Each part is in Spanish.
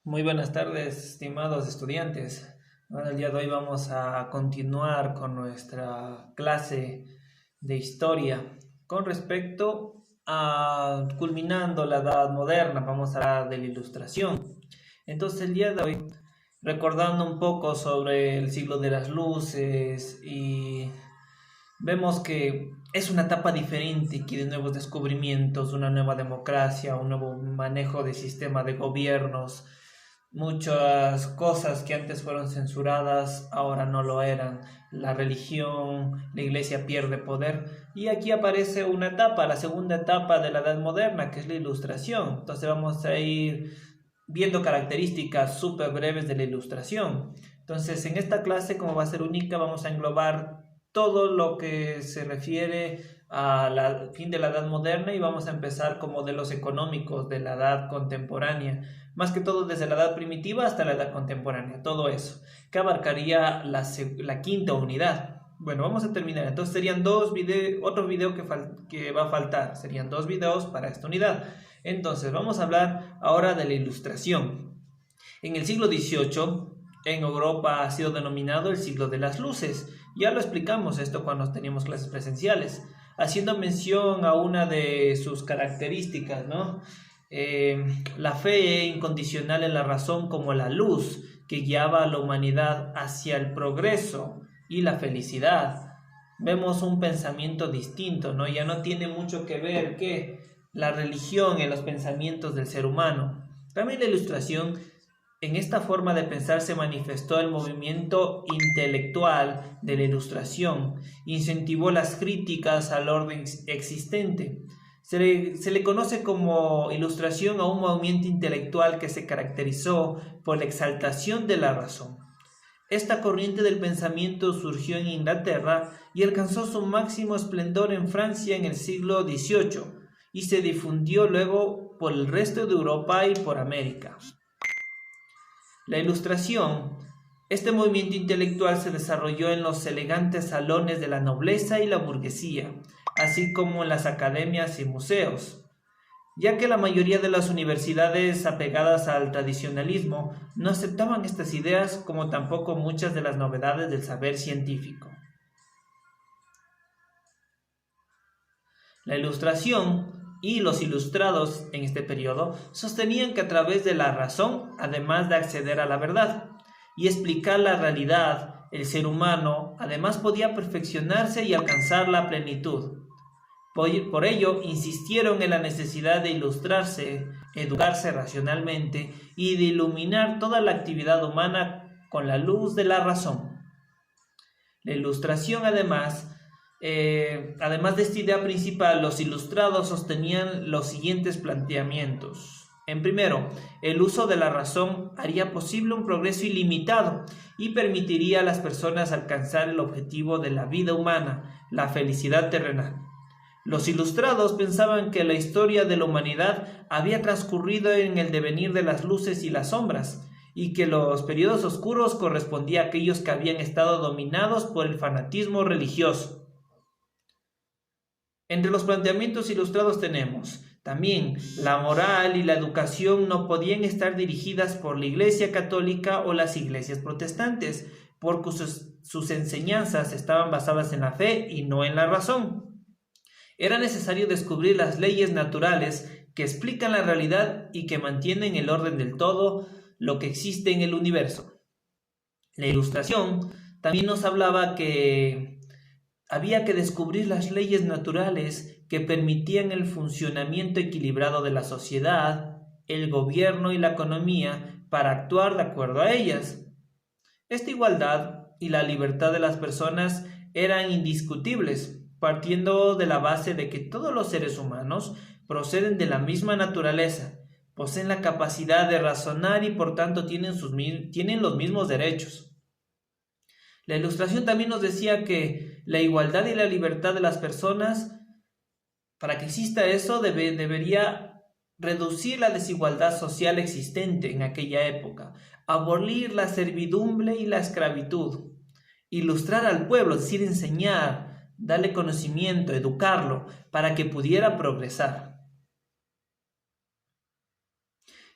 Muy buenas tardes, estimados estudiantes. Bueno, el día de hoy vamos a continuar con nuestra clase de historia con respecto a culminando la Edad Moderna. Vamos a hablar de la Ilustración. Entonces, el día de hoy, recordando un poco sobre el siglo de las luces y vemos que es una etapa diferente, que de nuevos descubrimientos, una nueva democracia, un nuevo manejo de sistema de gobiernos, muchas cosas que antes fueron censuradas ahora no lo eran. La religión, la iglesia pierde poder y aquí aparece una etapa, la segunda etapa de la Edad Moderna, que es la Ilustración. Entonces vamos a ir viendo características súper breves de la Ilustración. Entonces en esta clase, como va a ser única, vamos a englobar todo lo que se refiere al fin de la Edad Moderna y vamos a empezar con modelos económicos de la Edad Contemporánea, más que todo desde la Edad Primitiva hasta la Edad Contemporánea, todo eso, que abarcaría la quinta unidad. Bueno, vamos a terminar. Entonces serían otro video que va a faltar, serían dos videos para esta unidad. Entonces vamos a hablar ahora de la Ilustración. En el siglo XVIII, en Europa ha sido denominado el siglo de las luces. Ya lo explicamos esto cuando teníamos clases presenciales, haciendo mención a una de sus características, ¿no? La fe incondicional en la razón como la luz que guiaba a la humanidad hacia el progreso y la felicidad. Vemos un pensamiento distinto, ¿no? Ya no tiene mucho que ver que la religión en los pensamientos del ser humano. También la Ilustración, en esta forma de pensar se manifestó el movimiento intelectual de la Ilustración, incentivó las críticas al orden existente. Se le conoce como Ilustración a un movimiento intelectual que se caracterizó por la exaltación de la razón. Esta corriente del pensamiento surgió en Inglaterra y alcanzó su máximo esplendor en Francia en el siglo XVIII y se difundió luego por el resto de Europa y por América. La Ilustración, este movimiento intelectual se desarrolló en los elegantes salones de la nobleza y la burguesía, así como en las academias y museos, ya que la mayoría de las universidades apegadas al tradicionalismo no aceptaban estas ideas, como tampoco muchas de las novedades del saber científico. La Ilustración y los ilustrados en este periodo sostenían que a través de la razón, además de acceder a la verdad y explicar la realidad, el ser humano además podía perfeccionarse y alcanzar la plenitud. Por ello, insistieron en la necesidad de ilustrarse, educarse racionalmente y de iluminar toda la actividad humana con la luz de la razón. La Ilustración, además de esta idea principal, los ilustrados sostenían los siguientes planteamientos. En primero, el uso de la razón haría posible un progreso ilimitado y permitiría a las personas alcanzar el objetivo de la vida humana, la felicidad terrenal. Los ilustrados pensaban que la historia de la humanidad había transcurrido en el devenir de las luces y las sombras, y que los periodos oscuros correspondían a aquellos que habían estado dominados por el fanatismo religioso. Entre los planteamientos ilustrados tenemos también la moral y la educación no podían estar dirigidas por la Iglesia Católica o las iglesias protestantes, porque sus enseñanzas estaban basadas en la fe y no en la razón. Era necesario descubrir las leyes naturales que explican la realidad y que mantienen el orden del todo lo que existe en el universo. La Ilustración también nos hablaba que había que descubrir las leyes naturales que permitían el funcionamiento equilibrado de la sociedad, el gobierno y la economía para actuar de acuerdo a ellas. Esta igualdad y la libertad de las personas eran indiscutibles, partiendo de la base de que todos los seres humanos proceden de la misma naturaleza, poseen la capacidad de razonar y por tanto tienen los mismos derechos. La Ilustración también nos decía que la igualdad y la libertad de las personas, para que exista eso, debería reducir la desigualdad social existente en aquella época, abolir la servidumbre y la esclavitud, ilustrar al pueblo, es decir, enseñar, darle conocimiento, educarlo, para que pudiera progresar.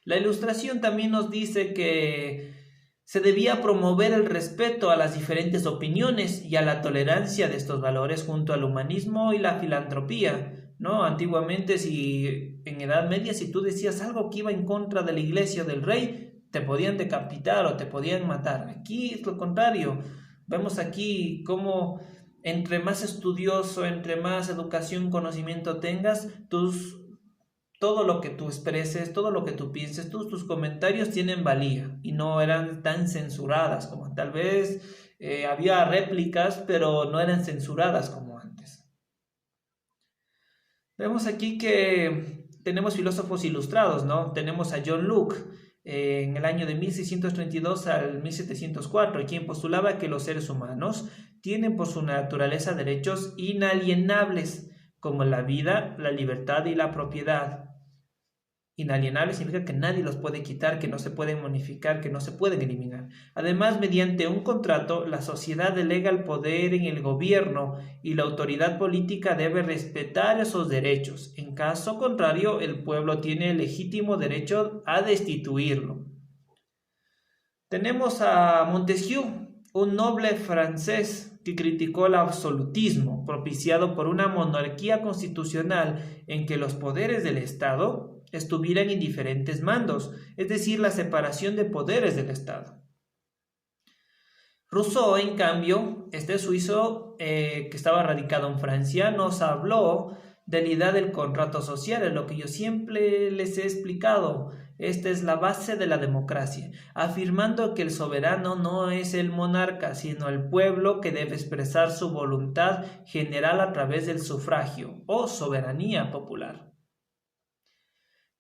La Ilustración también nos dice que se debía promover el respeto a las diferentes opiniones y a la tolerancia de estos valores junto al humanismo y la filantropía, ¿no? Antiguamente, si en Edad Media, si tú decías algo que iba en contra de la iglesia o del rey, te podían decapitar o te podían matar. Aquí es lo contrario. Vemos aquí cómo entre más estudioso, entre más educación, conocimiento tengas, todo lo que tú expreses, todo lo que tú pienses, tus comentarios tienen valía y no eran tan censuradas como tal vez había réplicas, pero no eran censuradas como antes. Vemos aquí que tenemos filósofos ilustrados, ¿no? Tenemos a John Locke en el año de 1632 al 1704, quien postulaba que los seres humanos tienen por su naturaleza derechos inalienables, como la vida, la libertad y la propiedad. Inalienables significa que nadie los puede quitar, que no se pueden modificar, que no se pueden eliminar. Además, mediante un contrato, la sociedad delega el poder en el gobierno y la autoridad política debe respetar esos derechos. En caso contrario, el pueblo tiene el legítimo derecho a destituirlo. Tenemos a Montesquieu, un noble francés que criticó el absolutismo propiciado por una monarquía constitucional en que los poderes del Estado estuvieran en diferentes mandos, es decir, la separación de poderes del Estado. Rousseau, en cambio, este suizo que estaba radicado en Francia, nos habló de la idea del contrato social, es lo que yo siempre les he explicado. Esta es la base de la democracia, afirmando que el soberano no es el monarca, sino el pueblo que debe expresar su voluntad general a través del sufragio o soberanía popular.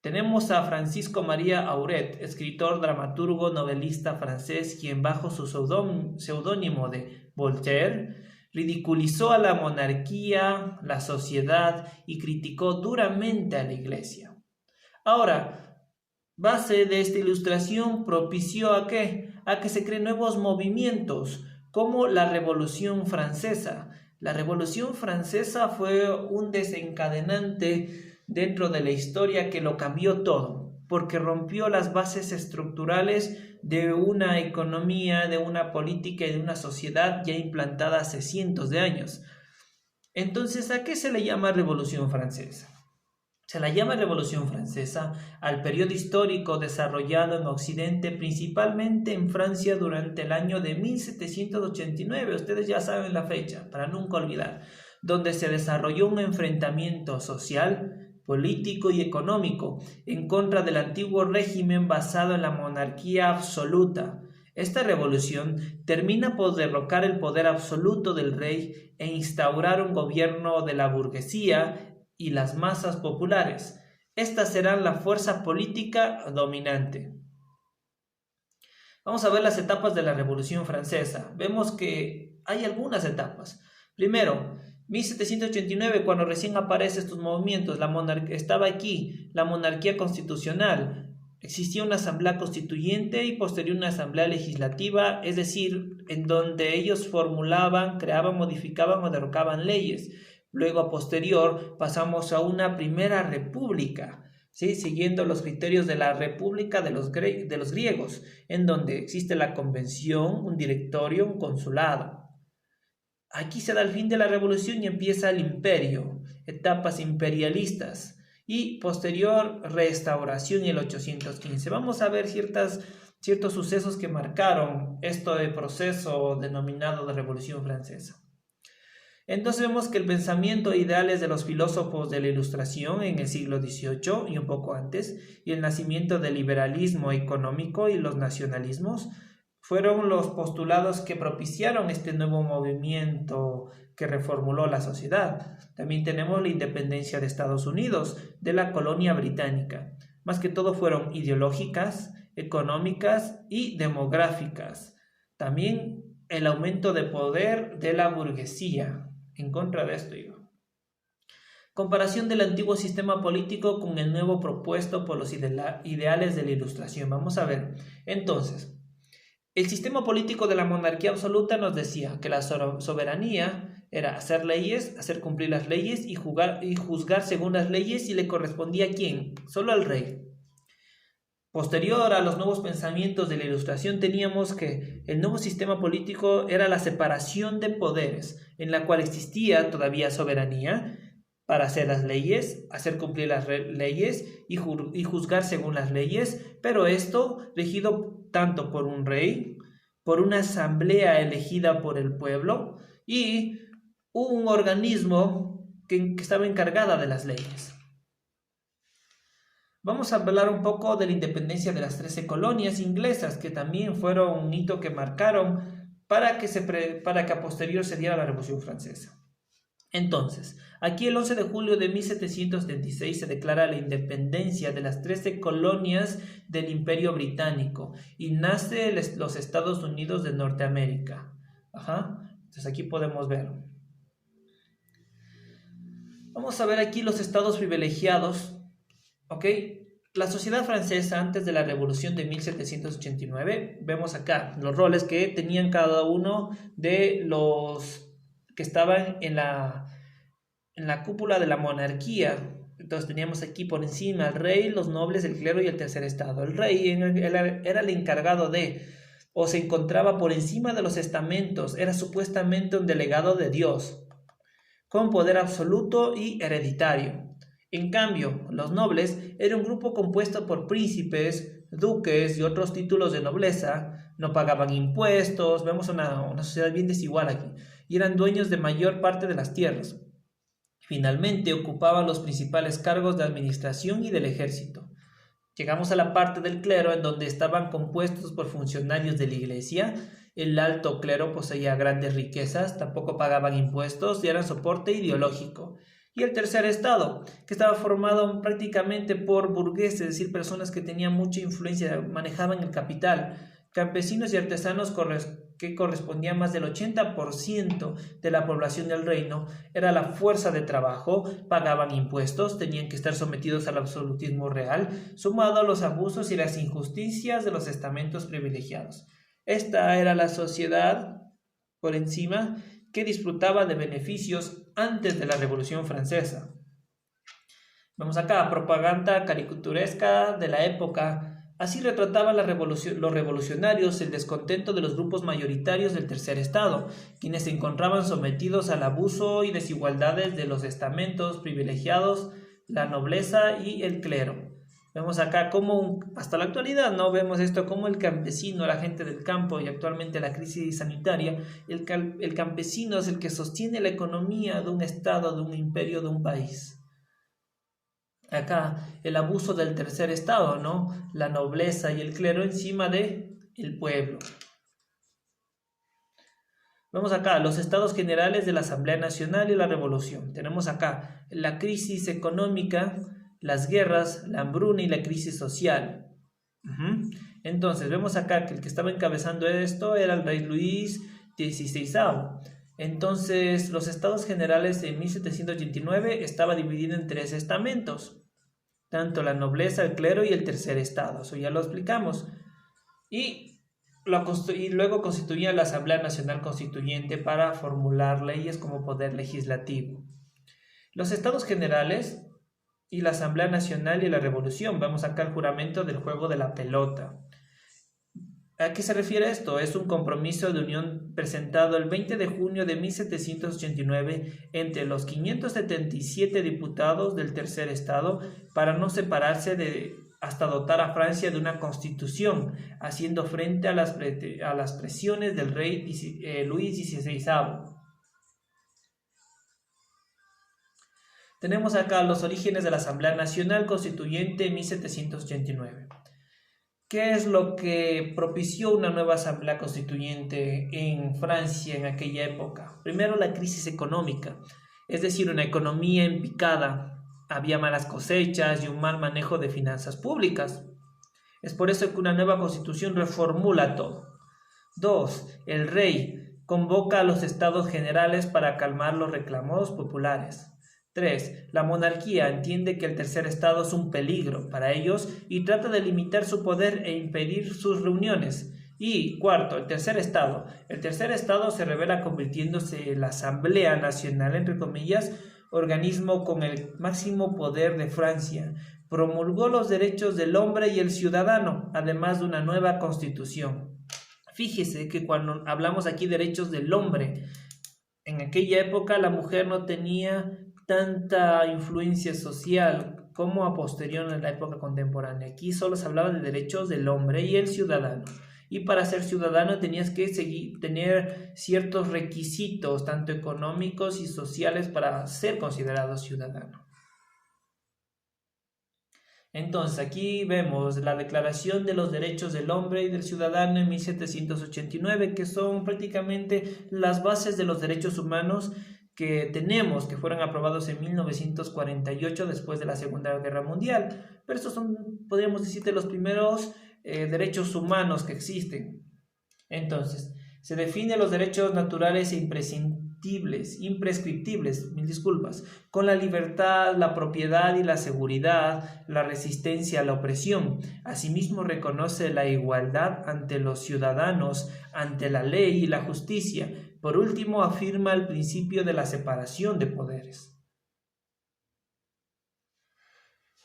Tenemos a Francisco María Auret, escritor, dramaturgo, novelista francés, quien bajo su seudónimo de Voltaire ridiculizó a la monarquía, la sociedad y criticó duramente a la Iglesia. Ahora, base de esta ilustración propició ¿a qué? A que se creen nuevos movimientos, como la Revolución Francesa. La Revolución Francesa fue un desencadenante dentro de la historia que lo cambió todo, porque rompió las bases estructurales de una economía, de una política y de una sociedad ya implantada hace cientos de años. Entonces, ¿a qué se le llama Revolución Francesa? Se la llama Revolución Francesa al periodo histórico desarrollado en Occidente, principalmente en Francia durante el año de 1789, ustedes ya saben la fecha, para nunca olvidar, donde se desarrolló un enfrentamiento social, político y económico en contra del antiguo régimen basado en la monarquía absoluta. Esta revolución termina por derrocar el poder absoluto del rey e instaurar un gobierno de la burguesía y las masas populares. Estas serán la fuerza política dominante. Vamos a ver las etapas de la Revolución Francesa. Vemos que hay algunas etapas. Primero, 1789, cuando recién aparecen estos movimientos, estaba aquí la monarquía constitucional, existía una asamblea constituyente y posterior una asamblea legislativa, es decir, en donde ellos formulaban, creaban, modificaban o derrocaban leyes. Luego, a posterior, pasamos a una primera república, ¿sí? Siguiendo los criterios de la república de los griegos, en donde existe la convención, un directorio, un consulado. Aquí se da el fin de la revolución y empieza el imperio, etapas imperialistas y posterior restauración en el 815. Vamos a ver ciertos sucesos que marcaron este proceso denominado de Revolución Francesa. Entonces vemos que el pensamiento e ideales de los filósofos de la Ilustración en el siglo XVIII y un poco antes, y el nacimiento del liberalismo económico y los nacionalismos, fueron los postulados que propiciaron este nuevo movimiento que reformuló la sociedad. También tenemos la independencia de Estados Unidos, de la colonia británica. Más que todo fueron ideológicas, económicas y demográficas. También el aumento de poder de la burguesía. En contra de esto iba. Comparación del antiguo sistema político con el nuevo propuesto por los ideales de la Ilustración. Vamos a ver. Entonces, el sistema político de la monarquía absoluta nos decía que la soberanía era hacer leyes, hacer cumplir las leyes y juzgar según las leyes, y le correspondía ¿a quién? Solo al rey. Posterior a los nuevos pensamientos de la Ilustración, teníamos que el nuevo sistema político era la separación de poderes, en la cual existía todavía soberanía para hacer las leyes, hacer cumplir las leyes y juzgar según las leyes, pero esto regido tanto por un rey, por una asamblea elegida por el pueblo y un organismo que estaba encargada de las leyes. Vamos a hablar un poco de la independencia de las 13 colonias inglesas, que también fueron un hito que marcaron para que a posterior se diera la Revolución Francesa. Entonces, aquí el 11 de julio de 1776 se declara la independencia de las 13 colonias del Imperio Británico y nace los Estados Unidos de Norteamérica. Entonces aquí podemos ver. Vamos a ver aquí los estados privilegiados. ¿Ok? La sociedad francesa antes de la Revolución de 1789, vemos acá los roles que tenían cada uno de los que estaban en la cúpula de la monarquía. Entonces teníamos aquí por encima el rey, los nobles, el clero y el tercer estado. El rey era el encargado o se encontraba por encima de los estamentos, era supuestamente un delegado de Dios, con poder absoluto y hereditario. En cambio, los nobles era un grupo compuesto por príncipes, duques y otros títulos de nobleza, no pagaban impuestos, vemos una sociedad bien desigual aquí, y eran dueños de mayor parte de las tierras. Finalmente, ocupaban los principales cargos de administración y del ejército. Llegamos a la parte del clero, en donde estaban compuestos por funcionarios de la iglesia. El alto clero poseía grandes riquezas, tampoco pagaban impuestos y eran soporte ideológico. Y el tercer estado, que estaba formado prácticamente por burgueses, es decir, personas que tenían mucha influencia, manejaban el capital, campesinos y artesanos que correspondían más del 80% de la población del reino, era la fuerza de trabajo, pagaban impuestos, tenían que estar sometidos al absolutismo real, sumado a los abusos y las injusticias de los estamentos privilegiados. Esta era la sociedad, por encima, que disfrutaba de beneficios antes de la Revolución Francesa. Vemos acá, propaganda caricaturesca de la época. Así retrataban los revolucionarios el descontento de los grupos mayoritarios del tercer estado, quienes se encontraban sometidos al abuso y desigualdades de los estamentos privilegiados, la nobleza y el clero. Vemos acá cómo, hasta la actualidad, ¿no? Vemos esto como el campesino, la gente del campo y actualmente la crisis sanitaria, el campesino es el que sostiene la economía de un estado, de un imperio, de un país. Acá el abuso del tercer estado, ¿no? La nobleza y el clero encima del pueblo. Vemos acá los estados generales de la Asamblea Nacional y la Revolución. Tenemos acá la crisis económica, las guerras, la hambruna y la crisis social. Entonces vemos acá que el que estaba encabezando esto era el rey Luis XVI. Entonces los estados generales en 1789 estaba dividido en 3 estamentos, tanto la nobleza, el clero y el tercer estado. Eso ya lo explicamos. Y luego constituía la Asamblea Nacional Constituyente para formular leyes como poder legislativo. Los estados generales y la Asamblea Nacional y la Revolución. Vamos acá al juramento del juego de la pelota. ¿A qué se refiere esto? Es un compromiso de unión presentado el 20 de junio de 1789 entre los 577 diputados del tercer estado para no separarse hasta dotar a Francia de una constitución, haciendo frente a las presiones del rey Luis XVI. Tenemos acá los orígenes de la Asamblea Nacional Constituyente en 1789. ¿Qué es lo que propició una nueva Asamblea Constituyente en Francia en aquella época? Primero, la crisis económica, es decir, una economía en picada. Había malas cosechas y un mal manejo de finanzas públicas. Es por eso que una nueva constitución reformula todo. 2. El rey convoca a los estados generales para calmar los reclamos populares. 3. La monarquía entiende que el tercer estado es un peligro para ellos y trata de limitar su poder e impedir sus reuniones. Y 4. El tercer estado. El tercer estado se revela convirtiéndose en la Asamblea Nacional, entre comillas, organismo con el máximo poder de Francia, promulgó los derechos del hombre y el ciudadano, además de una nueva constitución. Fíjese que cuando hablamos aquí de derechos del hombre, en aquella época la mujer no tenía tanta influencia social como a posterior en la época contemporánea. Aquí solo se hablaba de derechos del hombre y el ciudadano. Y para ser ciudadano tenías que tener ciertos requisitos, tanto económicos y sociales, para ser considerado ciudadano. Entonces, aquí vemos la Declaración de los Derechos del Hombre y del Ciudadano en 1789, que son prácticamente las bases de los derechos humanos que tenemos, que fueron aprobados en 1948 después de la Segunda Guerra Mundial. Pero estos son, podríamos decir, de los primeros derechos humanos que existen. Entonces, se definen los derechos naturales e imprescriptibles, con la libertad, la propiedad y la seguridad, la resistencia a la opresión. Asimismo, reconoce la igualdad ante los ciudadanos, ante la ley y la justicia. Por último, afirma el principio de la separación de poderes.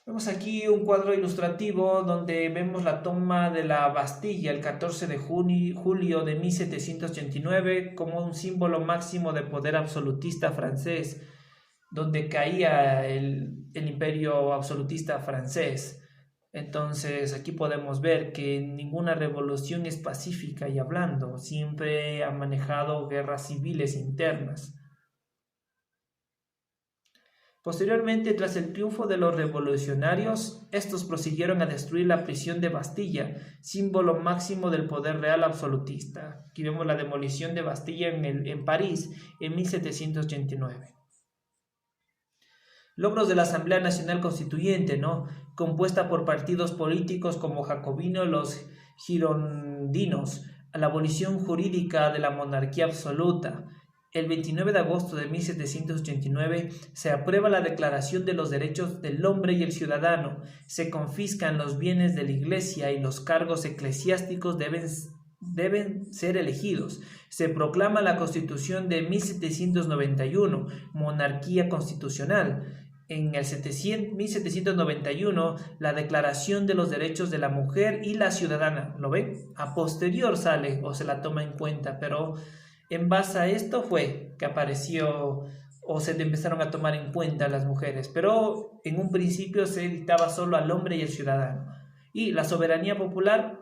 Vemos aquí un cuadro ilustrativo donde vemos la toma de la Bastilla el 14 de julio de 1789 como un símbolo máximo de poder absolutista francés, donde caía el imperio absolutista francés. Entonces aquí podemos ver que ninguna revolución es pacífica y hablando, siempre ha manejado guerras civiles internas. Posteriormente, tras el triunfo de los revolucionarios, estos prosiguieron a destruir la prisión de Bastilla, símbolo máximo del poder real absolutista. Aquí vemos la demolición de Bastilla en París en 1789. Logros de la Asamblea Nacional Constituyente, compuesta por partidos políticos como Jacobino y los girondinos, la abolición jurídica de la monarquía absoluta. El 29 de agosto de 1789 se aprueba la Declaración de los Derechos del Hombre y el Ciudadano. Se confiscan los bienes de la Iglesia y los cargos eclesiásticos deben ser elegidos. Se proclama la Constitución de 1791, monarquía constitucional. En el 1791, la Declaración de los Derechos de la Mujer y la Ciudadana. ¿Lo ven? A posterior sale o se la toma en cuenta, pero en base a esto fue que apareció o se empezaron a tomar en cuenta las mujeres, pero en un principio se dictaba solo al hombre y al ciudadano. Y la soberanía popular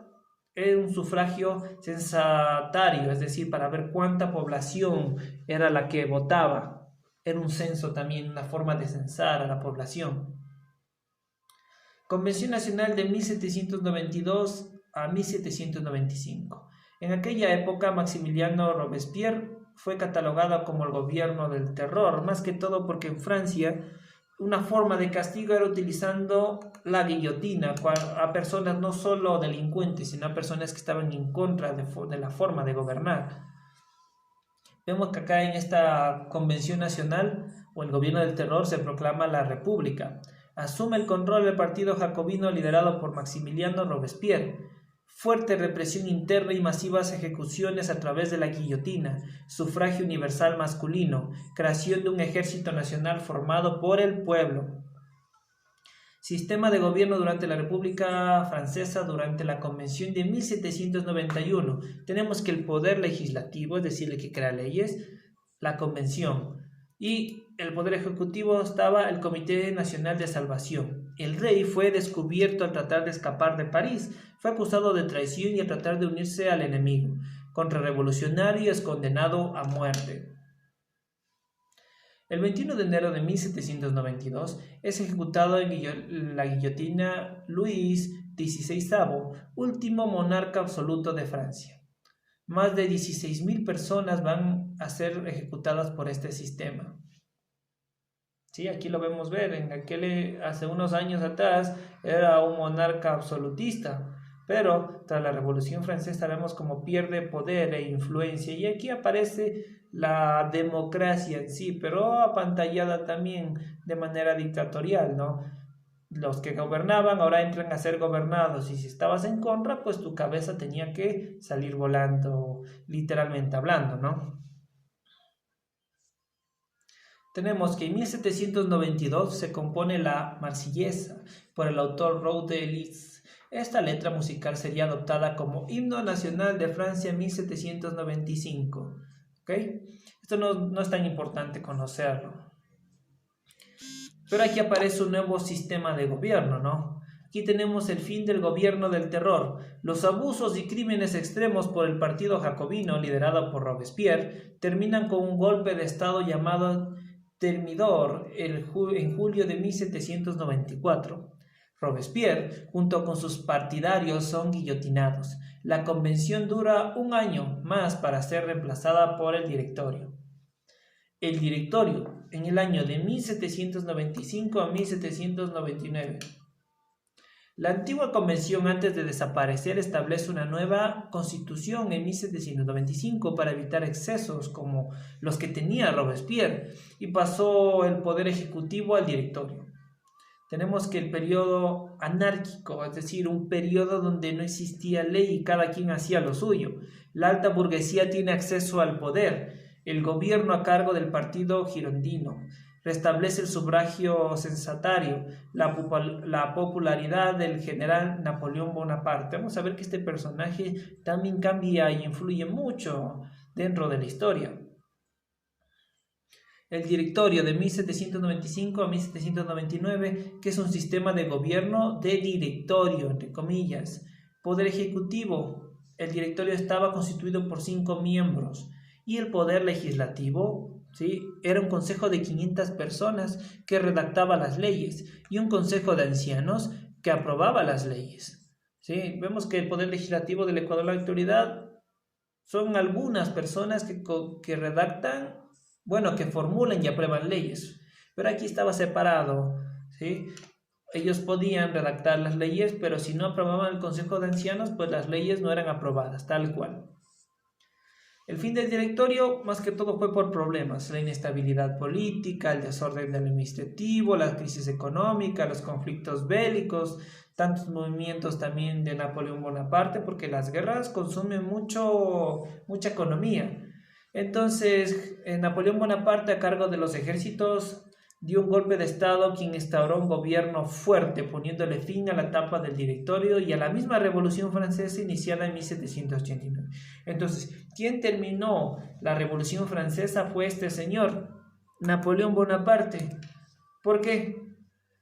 era un sufragio censatario, es decir, para ver cuánta población era la que votaba. Era un censo también, una forma de censar a la población. Convención Nacional de 1792 a 1795. En aquella época, Maximiliano Robespierre fue catalogado como el gobierno del terror, más que todo porque en Francia una forma de castigo era utilizando la guillotina a personas no solo delincuentes, sino a personas que estaban en contra de la forma de gobernar. Vemos que acá en esta Convención Nacional o el gobierno del terror se proclama la República. Asume el control del partido jacobino liderado por Maximiliano Robespierre. Fuerte represión interna y masivas ejecuciones a través de la guillotina, sufragio universal masculino, creación de un ejército nacional formado por el pueblo. Sistema de gobierno durante la República Francesa, durante la Convención de 1791. Tenemos que el poder legislativo, es decir, el que crea leyes, la Convención. Y el poder ejecutivo estaba el Comité Nacional de Salvación. El rey fue descubierto al tratar de escapar de París. Fue acusado de traición y al tratar de unirse al enemigo. Contrarrevolucionario y es condenado a muerte. El 21 de enero de 1792 es ejecutado en la guillotina Luis XVI, último monarca absoluto de Francia. Más de 16.000 personas van a ser ejecutadas por este sistema. Sí, aquí lo vemos ver, hace unos años atrás era un monarca absolutista, pero tras la Revolución Francesa vemos cómo pierde poder e influencia, y aquí aparece la democracia en sí, pero apantallada también de manera dictatorial, Los que gobernaban ahora entran a ser gobernados, y si estabas en contra, pues tu cabeza tenía que salir volando, literalmente hablando, tenemos que en 1792 se compone la Marsellesa por el autor Roux de Lis. Esta letra musical sería adoptada como himno nacional de Francia en 1795. ¿Ok? Esto no es tan importante conocerlo. Pero aquí aparece un nuevo sistema de gobierno, ¿no? Aquí tenemos el fin del gobierno del terror. Los abusos y crímenes extremos por el partido jacobino, liderado por Robespierre, terminan con un golpe de estado llamado Thermidor en julio de 1794. Robespierre, junto con sus partidarios, son guillotinados. La convención dura un año más para ser reemplazada por el directorio. El directorio, en el año de 1795 a 1799. La antigua convención, antes de desaparecer, establece una nueva constitución en 1795 para evitar excesos como los que tenía Robespierre y pasó el poder ejecutivo al directorio. Tenemos que el periodo anárquico, es decir, un periodo donde no existía ley y cada quien hacía lo suyo. La alta burguesía tiene acceso al poder, el gobierno a cargo del partido girondino. Restablece el sufragio censatario, la popularidad del general Napoleón Bonaparte. Vamos a ver que este personaje también cambia y influye mucho dentro de la historia. El directorio de 1795 a 1799, que es un sistema de gobierno de directorio, entre comillas. Poder ejecutivo. El directorio estaba constituido por 5 miembros. Y el poder legislativo, ¿sí?, era un consejo de 500 personas que redactaba las leyes y un consejo de ancianos que aprobaba las leyes. ¿Sí? Vemos que el poder legislativo del Ecuador, la autoridad, son algunas personas que redactan, que formulan y aprueban leyes. Pero aquí estaba separado, ¿sí? Ellos podían redactar las leyes, pero si no aprobaban el consejo de ancianos, pues las leyes no eran aprobadas, tal cual. El fin del directorio, más que todo, fue por problemas: la inestabilidad política, el desorden administrativo, la crisis económica, los conflictos bélicos, tantos movimientos también de Napoleón Bonaparte, porque las guerras consumen mucha economía. Entonces, Napoleón Bonaparte, a cargo de los ejércitos, dio un golpe de estado, quien instauró un gobierno fuerte, poniéndole fin a la etapa del directorio y a la misma Revolución Francesa iniciada en 1789. Entonces, ¿quién terminó la Revolución Francesa? Fue este señor, Napoleón Bonaparte. ¿Por qué?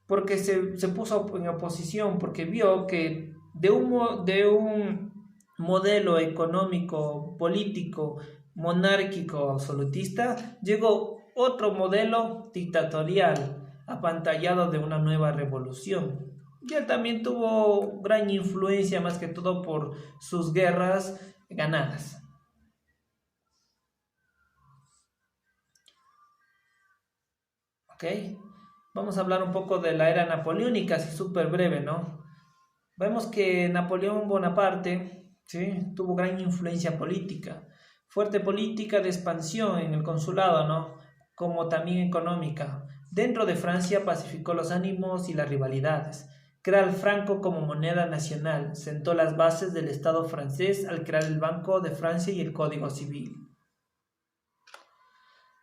Porque se puso en oposición, porque vio que de un modelo económico, político, monárquico, absolutista, llegó otro modelo dictatorial, apantallado de una nueva revolución. Y él también tuvo gran influencia, más que todo por sus guerras ganadas. ¿Ok? Vamos a hablar un poco de la era napoleónica, así súper breve, ¿no? Vemos que Napoleón Bonaparte, ¿sí?, tuvo gran influencia política, fuerte política de expansión en el consulado, ¿no?, como también económica. Dentro de Francia pacificó los ánimos y las rivalidades. Crea el franco como moneda nacional, sentó las bases del Estado francés al crear el Banco de Francia y el Código Civil.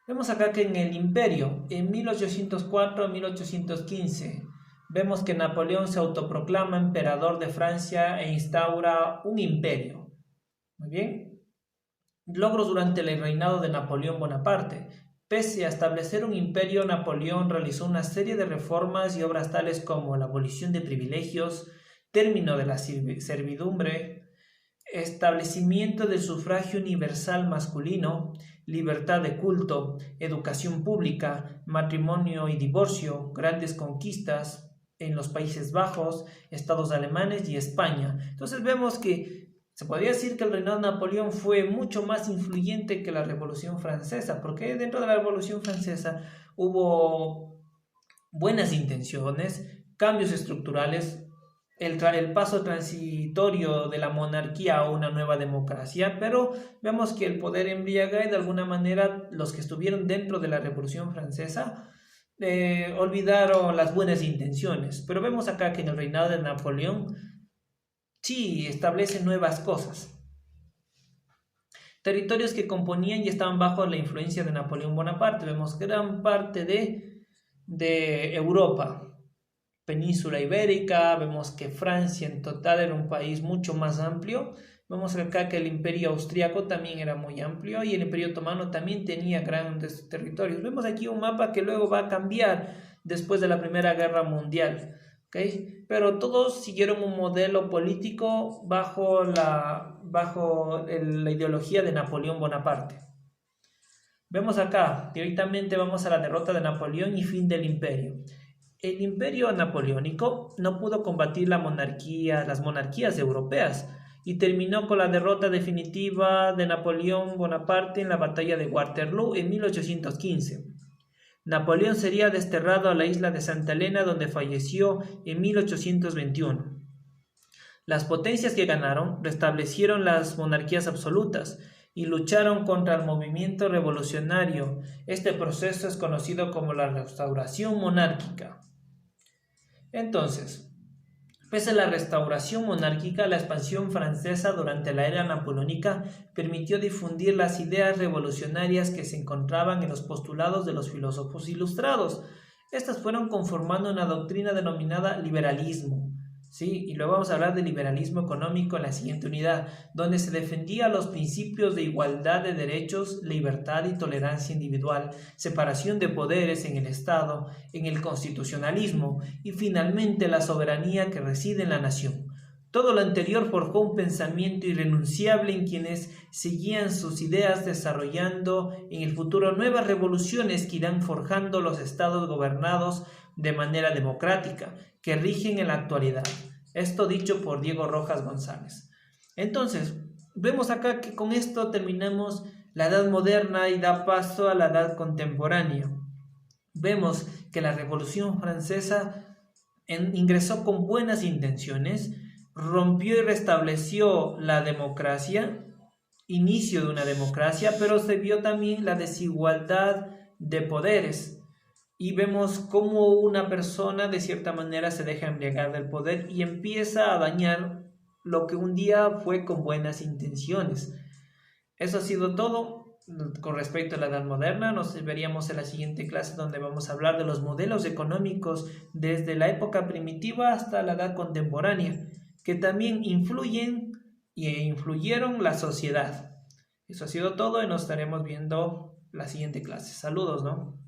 Vemos acá que en el Imperio, en 1804 a 1815, vemos que Napoleón se autoproclama emperador de Francia e instaura un imperio. Muy bien. Logros durante el reinado de Napoleón Bonaparte. Pese a establecer un imperio, Napoleón realizó una serie de reformas y obras tales como la abolición de privilegios, término de la servidumbre, establecimiento del sufragio universal masculino, libertad de culto, educación pública, matrimonio y divorcio, grandes conquistas en los Países Bajos, estados alemanes y España. Entonces vemos que se podría decir que el reinado de Napoleón fue mucho más influyente que la Revolución Francesa, porque dentro de la Revolución Francesa hubo buenas intenciones, cambios estructurales, el paso transitorio de la monarquía a una nueva democracia, pero vemos que el poder embriaga y de alguna manera los que estuvieron dentro de la Revolución Francesa olvidaron las buenas intenciones. Pero vemos acá que en el reinado de Napoleón sí establece nuevas cosas. territorios que componían y estaban bajo la influencia de Napoleón Bonaparte. Vemos gran parte de Europa, península ibérica. Vemos que Francia en total era un país mucho más amplio. Vemos acá que el imperio austriaco también era muy amplio y el imperio otomano también tenía grandes territorios. Vemos aquí un mapa que luego va a cambiar después de la Primera Guerra Mundial, ¿okay? Pero todos siguieron un modelo político bajo la ideología de Napoleón Bonaparte. Vemos acá, directamente vamos a la derrota de Napoleón y fin del imperio. El imperio napoleónico no pudo combatir las monarquías europeas y terminó con la derrota definitiva de Napoleón Bonaparte en la batalla de Waterloo en 1815. Napoleón sería desterrado a la isla de Santa Elena, donde falleció en 1821. Las potencias que ganaron restablecieron las monarquías absolutas y lucharon contra el movimiento revolucionario. Este proceso es conocido como la restauración monárquica. Entonces, pese a la restauración monárquica, la expansión francesa durante la era napoleónica permitió difundir las ideas revolucionarias que se encontraban en los postulados de los filósofos ilustrados. Estas fueron conformando una doctrina denominada liberalismo. ¿Sí? Y luego vamos a hablar de liberalismo económico en la siguiente unidad, donde se defendía los principios de igualdad de derechos, libertad y tolerancia individual, separación de poderes en el Estado, en el constitucionalismo y finalmente la soberanía que reside en la nación. Todo lo anterior forjó un pensamiento irrenunciable en quienes seguían sus ideas, desarrollando en el futuro nuevas revoluciones que irán forjando los estados gobernados de manera democrática, que rigen en la actualidad. Esto dicho por Diego Rojas González. Entonces, vemos acá que con esto terminamos la Edad Moderna y da paso a la Edad Contemporánea. Vemos que la Revolución Francesa ingresó con buenas intenciones, rompió y restableció la democracia, inicio de una democracia, pero se vio también la desigualdad de poderes. Y vemos cómo una persona de cierta manera se deja embriagar del poder y empieza a dañar lo que un día fue con buenas intenciones. Eso ha sido todo con respecto a la Edad Moderna. Nos veríamos en la siguiente clase, donde vamos a hablar de los modelos económicos desde la época primitiva hasta la Edad Contemporánea, que también influyen e influyeron la sociedad. Eso ha sido todo y nos estaremos viendo la siguiente clase. Saludos, ¿no?